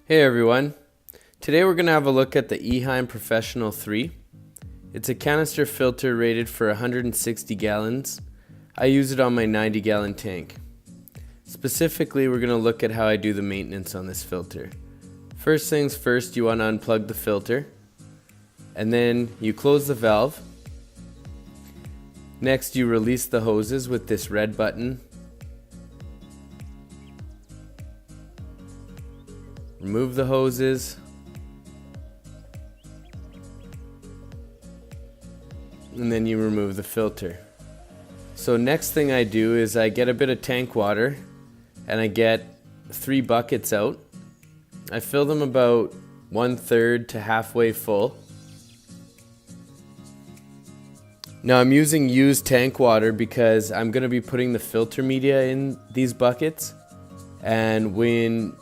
Hey everyone, today we're going to have a look at the Ehiem Professional 3. It's a canister filter rated for 160 gallons. I use it on my 90 gallon tank. Specifically, we're going to look at how I do the maintenance on this filter. First things first, you want to unplug the filter, and then you close the valve. Next, you release the hoses with this red button. Remove the hoses, and then you remove the filter. So next thing I do is I get a bit of tank water and I get 3 buckets out. I fill them about 1/3 to halfway full. Now I'm using used tank water because I'm going to be putting the filter media in these buckets, and when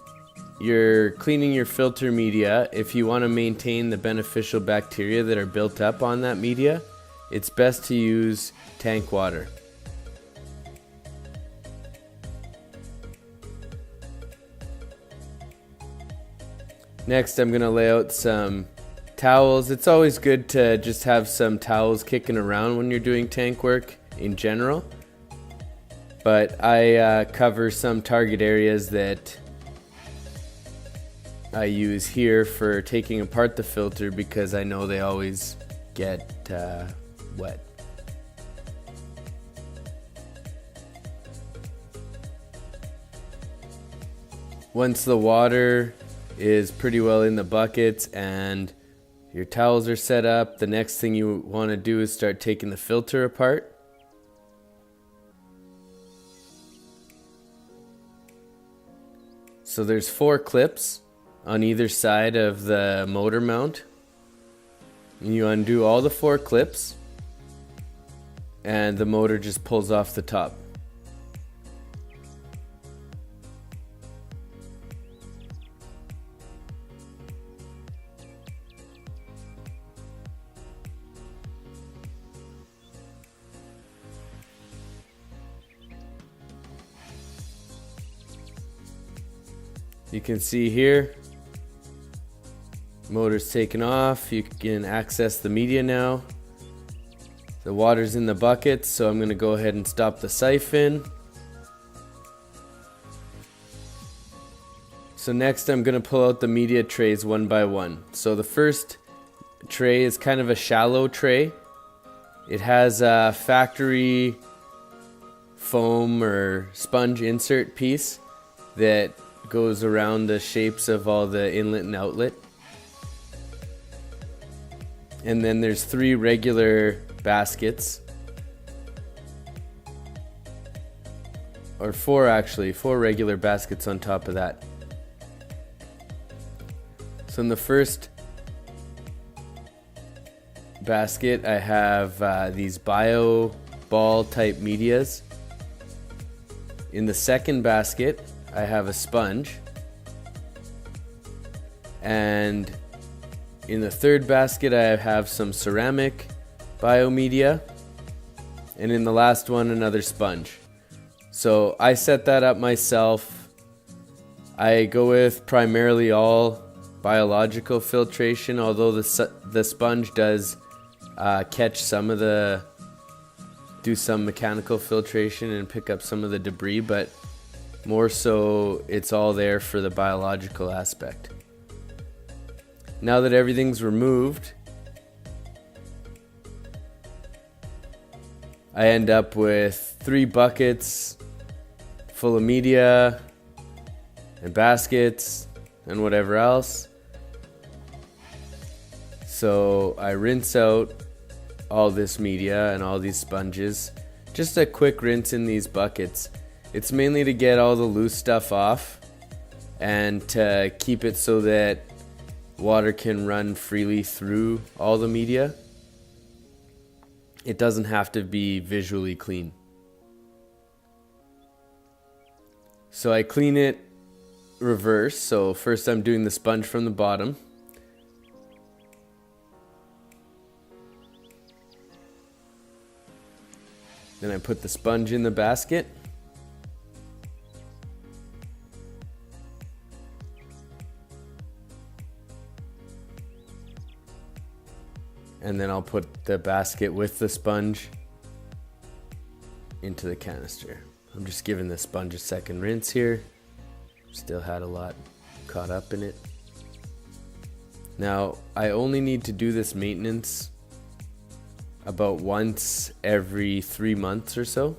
you're cleaning your filter media, if you want to maintain the beneficial bacteria that are built up on that media, it's best to use tank water. Next, I'm going to lay out some towels. It's always good to just have some towels kicking around when you're doing tank work in general, but I cover some target areas that I use here for taking apart the filter because I know they always get wet. Once the water is pretty well in the buckets and your towels are set up, the next thing you want to do is start taking the filter apart. So there's 4 clips on either side of the motor mount. And you undo all the 4 clips and the motor just pulls off the top. You can see here, motor's taken off. You can access the media now. The water's in the buckets, so I'm going to go ahead and stop the siphon. So next I'm going to pull out the media trays one by one. So the first tray is kind of a shallow tray. It has a factory foam or sponge insert piece that goes around the shapes of all the inlet and outlet. And then there's 3 regular baskets, or 4 actually, 4 regular baskets on top of that. So in the first basket I have these bio ball type medias. In the second basket I have a sponge, and in the third basket I have some ceramic biomedia, and in the last one another sponge. So I set that up myself. I go with primarily all biological filtration, although the sponge does catch some of do some mechanical filtration and pick up some of the debris, but more so it's all there for the biological aspect. Now that everything's removed, I end up with 3 buckets full of media and baskets and whatever else. So I rinse out all this media and all these sponges. Just a quick rinse in these buckets. It's mainly to get all the loose stuff off and to keep it so that water can run freely through all the media. It doesn't have to be visually clean. So I clean it reverse. So first I'm doing the sponge from the bottom. Then I put the sponge in the basket. and then I'll put the basket with the sponge into the canister. I'm just giving the sponge a second rinse here. Still had a lot caught up in it. Now, I only need to do this maintenance about once every 3 months or so.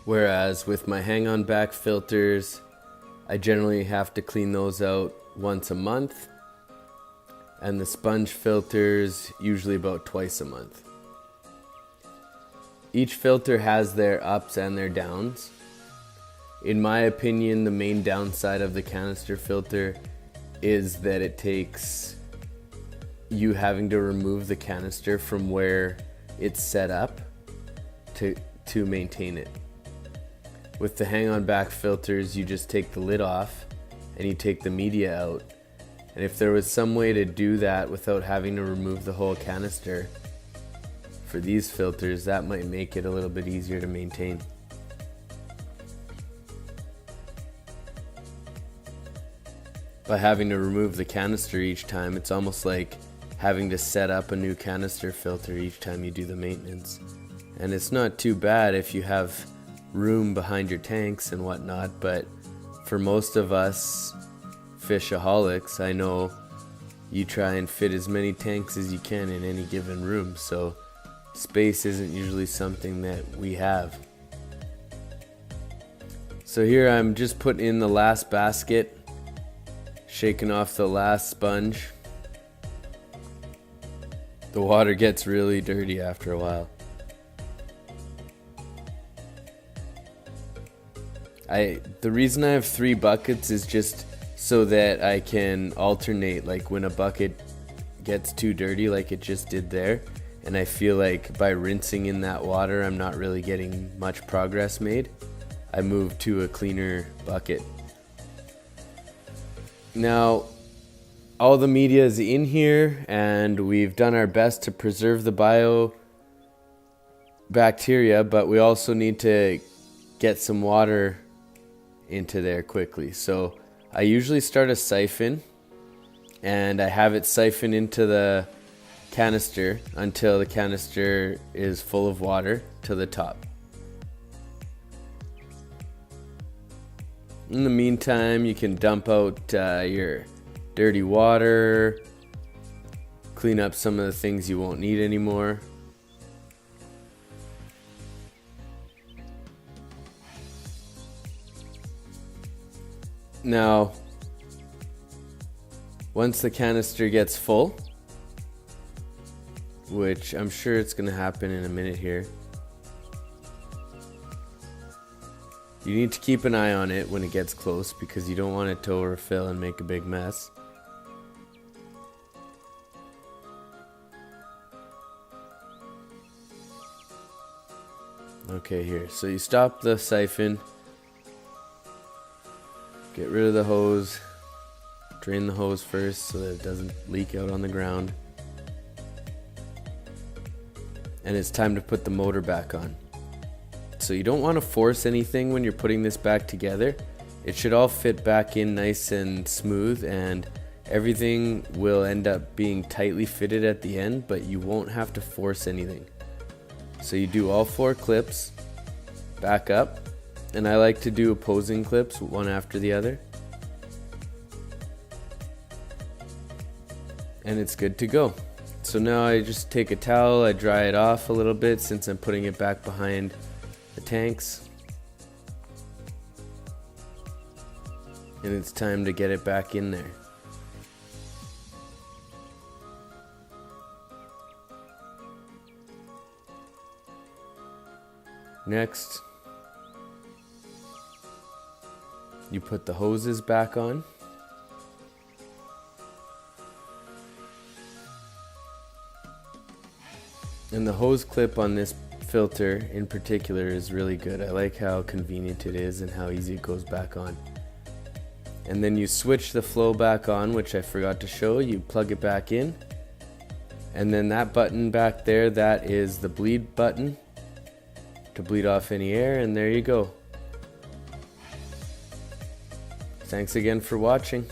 Whereas with my hang-on back filters, I generally have to clean those out once a month, and the sponge filters usually about twice a month. Each filter has their ups and their downs. In my opinion, the main downside of the canister filter is that it takes you having to remove the canister from where it's set up to maintain it. With the hang-on back filters, you just take the lid off and you take the media out. And if there was some way to do that without having to remove the whole canister for these filters, that might make it a little bit easier to maintain. By having to remove the canister each time, it's almost like having to set up a new canister filter each time you do the maintenance. And it's not too bad if you have room behind your tanks and whatnot, but for most of us fishaholics, I know you try and fit as many tanks as you can in any given room, so space isn't usually something that we have. So here I'm just putting in the last basket, shaking off the last sponge. The water gets really dirty after a while. The reason I have 3 buckets is just so that I can alternate, like when a bucket gets too dirty like it just did there, and I feel like by rinsing in that water I'm not really getting much progress made, I move to a cleaner bucket. Now all the media is in here and we've done our best to preserve the bacteria, but we also need to get some water into there quickly. So I usually start a siphon and I have it siphon into the canister until the canister is full of water to the top. In the meantime, you can dump out your dirty water, clean up some of the things you won't need anymore. Now, once the canister gets full, which I'm sure it's going to happen in a minute here, you need to keep an eye on it when it gets close because you don't want it to overfill and make a big mess. Okay, here. So you stop the siphon. Get rid of the hose, drain the hose first so that it doesn't leak out on the ground. And it's time to put the motor back on. So you don't want to force anything when you're putting this back together. It should all fit back in nice and smooth, and everything will end up being tightly fitted at the end, but you won't have to force anything. So you do all 4 clips back up. And I like to do opposing clips, one after the other. And it's good to go. So now I just take a towel, I dry it off a little bit since I'm putting it back behind the tanks. And it's time to get it back in there. Next, you put the hoses back on. And the hose clip on this filter in particular is really good. I like how convenient it is and how easy it goes back on. And then you switch the flow back on, which I forgot to show. You plug it back in. And then that button back there, that is the bleed button to bleed off any air, and there you go. Thanks again for watching.